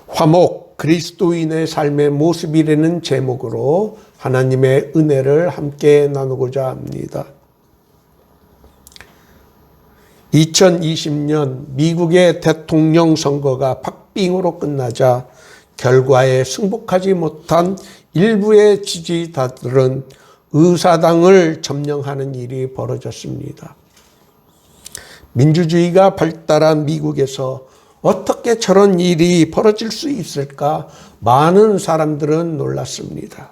화목 그리스도인의 삶의 모습이라는 제목으로 하나님의 은혜를 함께 나누고자 합니다. 2020년 미국의 대통령 선거가 박빙으로 끝나자 결과에 승복하지 못한 일부의 지지자들은 의사당을 점령하는 일이 벌어졌습니다. 민주주의가 발달한 미국에서 어떻게 저런 일이 벌어질 수 있을까? 많은 사람들은 놀랐습니다.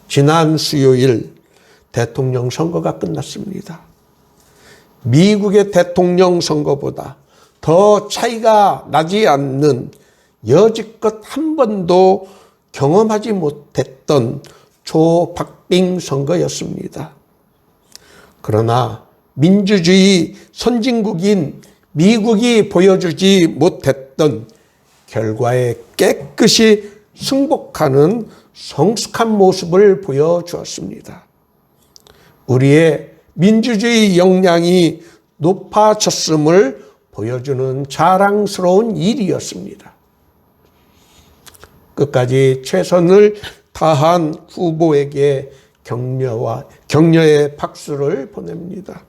지난 수요일 대통령 선거가 끝났습니다. 미국의 대통령 선거보다 더 차이가 나지 않는 여지껏 한 번도 경험하지 못했던 초박빙 선거였습니다. 그러나 민주주의 선진국인 미국이 보여주지 못했던 결과에 깨끗이 승복하는 성숙한 모습을 보여주었습니다. 우리의 민주주의 역량이 높아졌음을 보여주는 자랑스러운 일이었습니다. 끝까지 최선을 다한 후보에게 격려의 박수를 보냅니다.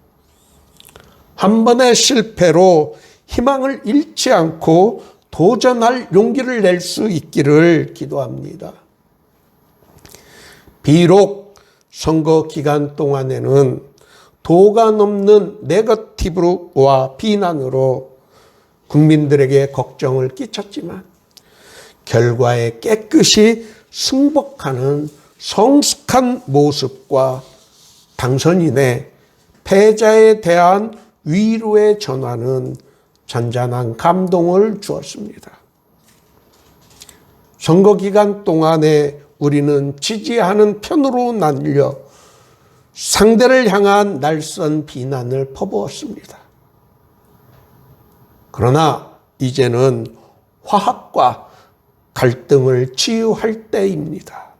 한 번의 실패로 희망을 잃지 않고 도전할 용기를 낼 수 있기를 기도합니다. 비록 선거 기간 동안에는 도가 넘는 네거티브와 비난으로 국민들에게 걱정을 끼쳤지만 결과에 깨끗이 승복하는 성숙한 모습과 당선인의 패자에 대한 위로의 전화는 잔잔한 감동을 주었습니다. 선거 기간 동안에 우리는 지지하는 편으로 나뉘어 상대를 향한 날선 비난을 퍼부었습니다. 그러나 이제는 화합과 갈등을 치유할 때입니다.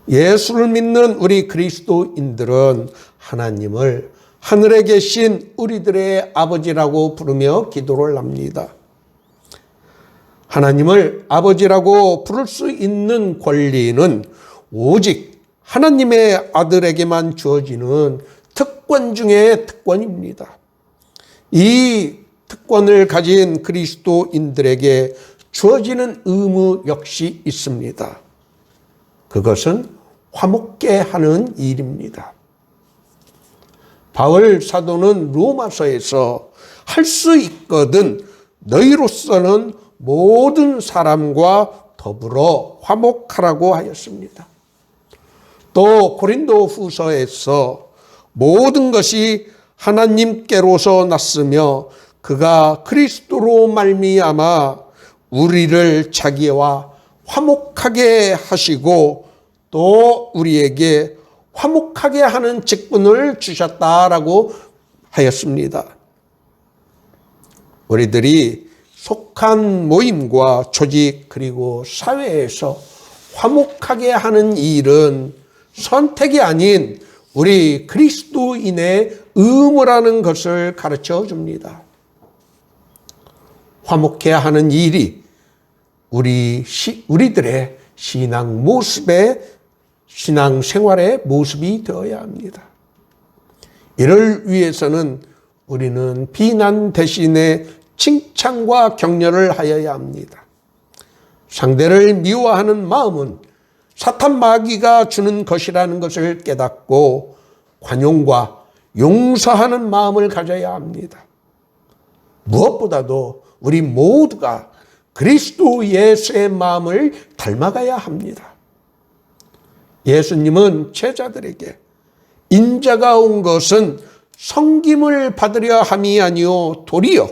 예수를 믿는 우리 그리스도인들은 하나님을 하늘에 계신 우리들의 아버지라고 부르며 기도를 합니다. 하나님을 아버지라고 부를 수 있는 권리는 오직 하나님의 아들에게만 주어지는 특권 중의 특권입니다. 이 특권을 가진 그리스도인들에게 주어지는 의무 역시 있습니다. 그것은 화목케 하는 일입니다. 바울 사도는 로마서에서 할 수 있거든 너희로서는 모든 사람과 더불어 화목하라고 하였습니다. 또 고린도 후서에서 모든 것이 하나님께로서 났으며 그가 그리스도로 말미암아 우리를 자기와 화목하게 하시고 또 우리에게 화목하게 하는 직분을 주셨다라고 하였습니다. 우리들이 속한 모임과 조직 그리고 사회에서 화목하게 하는 일은 선택이 아닌 우리 그리스도인의 의무라는 것을 가르쳐 줍니다. 화목해 하는 일이 우리들의 신앙 모습의 신앙 생활의 모습이 되어야 합니다. 이를 위해서는 우리는 비난 대신에 칭찬과 격려를 하여야 합니다. 상대를 미워하는 마음은 사탄 마귀가 주는 것이라는 것을 깨닫고 관용과 용서하는 마음을 가져야 합니다. 무엇보다도 우리 모두가 그리스도 예수의 마음을 닮아가야 합니다. 예수님은 제자들에게 인자가 온 것은 섬김을 받으려 함이 아니요 도리어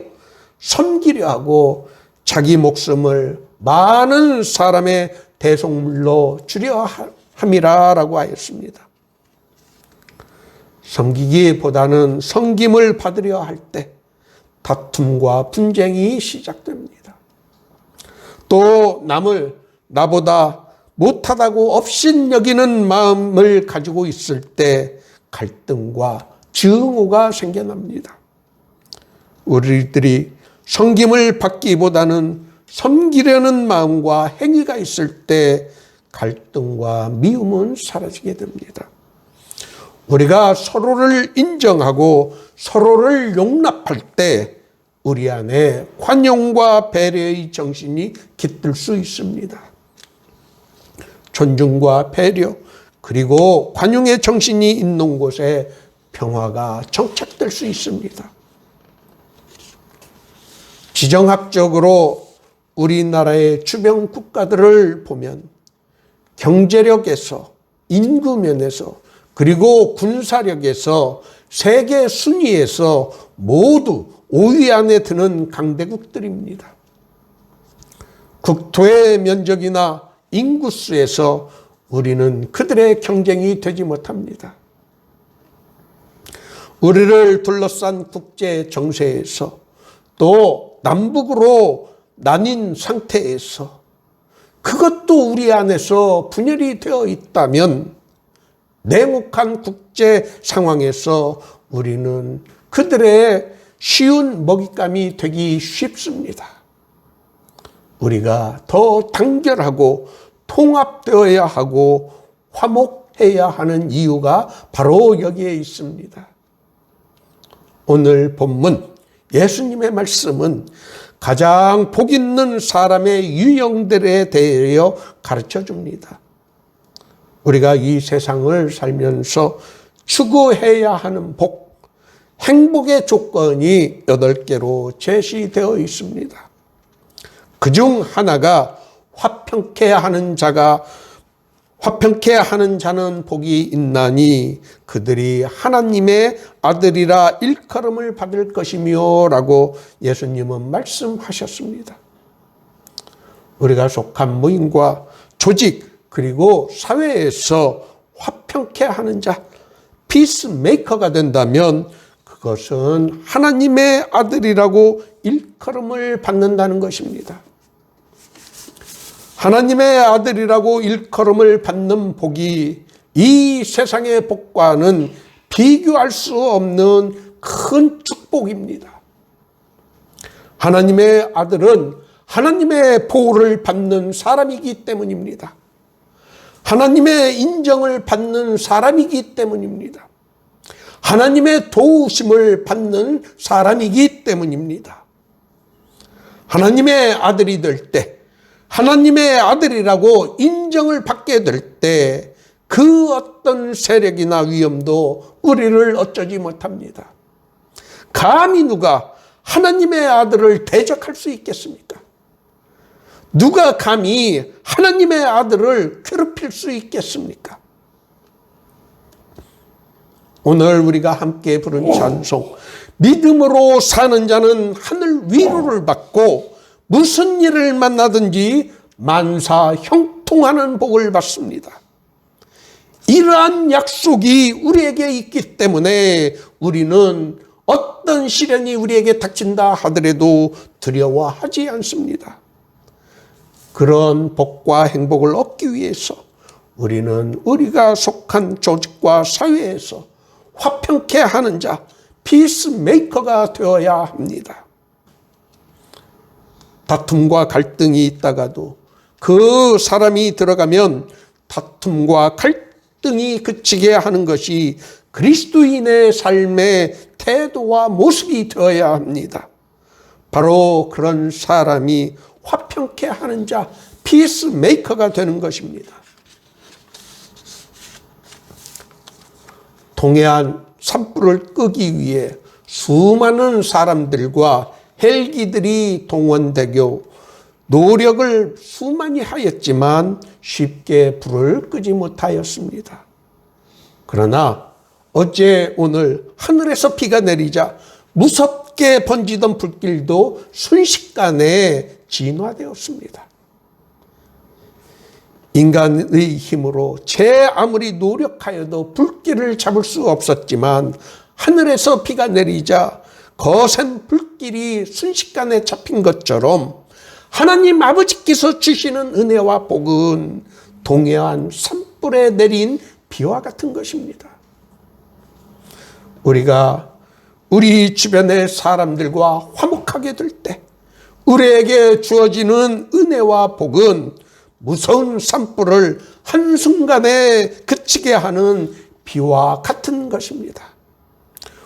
섬기려 하고 자기 목숨을 많은 사람의 대속물로 주려 함이라라고 하였습니다. 섬기기보다는 섬김을 받으려 할 때 다툼과 분쟁이 시작됩니다. 또 남을 나보다 못하다고 업신여기는 마음을 가지고 있을 때 갈등과 증오가 생겨납니다. 우리들이 섬김을 받기보다는 섬기려는 마음과 행위가 있을 때 갈등과 미움은 사라지게 됩니다. 우리가 서로를 인정하고 서로를 용납할 때 우리 안에 관용과 배려의 정신이 깃들 수 있습니다. 존중과 배려 그리고 관용의 정신이 있는 곳에 평화가 정착될 수 있습니다. 지정학적으로 우리나라의 주변 국가들을 보면 경제력에서, 인구 면에서, 그리고 군사력에서 세계 순위에서 모두 5위 안에 드는 강대국들입니다. 국토의 면적이나 인구수에서 우리는 그들의 경쟁이 되지 못합니다. 우리를 둘러싼 국제 정세에서 또 남북으로 나뉜 상태에서 그것도 우리 안에서 분열이 되어 있다면 냉혹한 국제 상황에서 우리는 그들의 쉬운 먹잇감이 되기 쉽습니다. 우리가 더 단결하고 통합되어야 하고 화목해야 하는 이유가 바로 여기에 있습니다. 오늘 본문 예수님의 말씀은 가장 복 있는 사람의 유형들에 대하여 가르쳐 줍니다. 우리가 이 세상을 살면서 추구해야 하는 복, 행복의 조건이 8개로 제시되어 있습니다. 그중 하나가 화평케 하는 자는 복이 있나니 그들이 하나님의 아들이라 일컬음을 받을 것이며 라고 예수님은 말씀하셨습니다. 우리가 속한 모임과 조직 그리고 사회에서 화평케 하는 자, 피스메이커가 된다면 그것은 하나님의 아들이라고 일컬음을 받는다는 것입니다. 하나님의 아들이라고 일컬음을 받는 복이 이 세상의 복과는 비교할 수 없는 큰 축복입니다. 하나님의 아들은 하나님의 보호를 받는 사람이기 때문입니다. 하나님의 인정을 받는 사람이기 때문입니다. 하나님의 도우심을 받는 사람이기 때문입니다. 하나님의 아들이 될 때, 하나님의 아들이라고 인정을 받게 될 때 그 어떤 세력이나 위험도 우리를 어쩌지 못합니다. 감히 누가 하나님의 아들을 대적할 수 있겠습니까? 누가 감히 하나님의 아들을 괴롭힐 수 있겠습니까? 오늘 우리가 함께 부른 찬송, 믿음으로 사는 자는 하늘 위로를 받고 무슨 일을 만나든지 만사 형통하는 복을 받습니다. 이러한 약속이 우리에게 있기 때문에 우리는 어떤 시련이 우리에게 닥친다 하더라도 두려워하지 않습니다. 그런 복과 행복을 얻기 위해서 우리는 우리가 속한 조직과 사회에서 화평케 하는 자, 피스메이커가 되어야 합니다. 다툼과 갈등이 있다가도 그 사람이 들어가면 다툼과 갈등이 그치게 하는 것이 그리스도인의 삶의 태도와 모습이 되어야 합니다. 바로 그런 사람이 화평케 하는 자, 피스메이커가 되는 것입니다. 동해안 산불을 끄기 위해 수많은 사람들과 헬기들이 동원되고 노력을 수많이 하였지만 쉽게 불을 끄지 못하였습니다. 그러나 어제 오늘 하늘에서 비가 내리자 무섭게 번지던 불길도 순식간에 진화되었습니다. 인간의 힘으로 아무리 노력하여도 불길을 잡을 수 없었지만 하늘에서 비가 내리자 거센 불길이 순식간에 잡힌 것처럼 하나님 아버지께서 주시는 은혜와 복은 동해안 산불에 내린 비와 같은 것입니다. 우리가 우리 주변의 사람들과 화목하게 될 때 우리에게 주어지는 은혜와 복은 무서운 산불을 한순간에 그치게 하는 비와 같은 것입니다.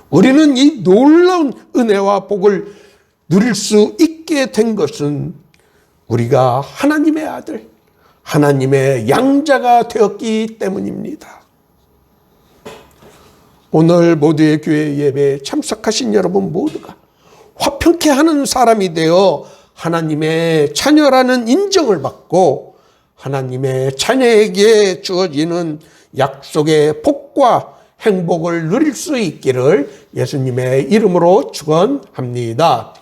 우리는 이 놀라운 은혜와 복을 누릴 수 있게 된 것은 우리가 하나님의 아들, 하나님의 양자가 되었기 때문입니다. 오늘 모두의 교회 예배에 참석하신 여러분 모두가 화평케 하는 사람이 되어 하나님의 자녀라는 인정을 받고 하나님의 자녀에게 주어지는 약속의 복과 행복을 누릴 수 있기를 예수님의 이름으로 축원합니다.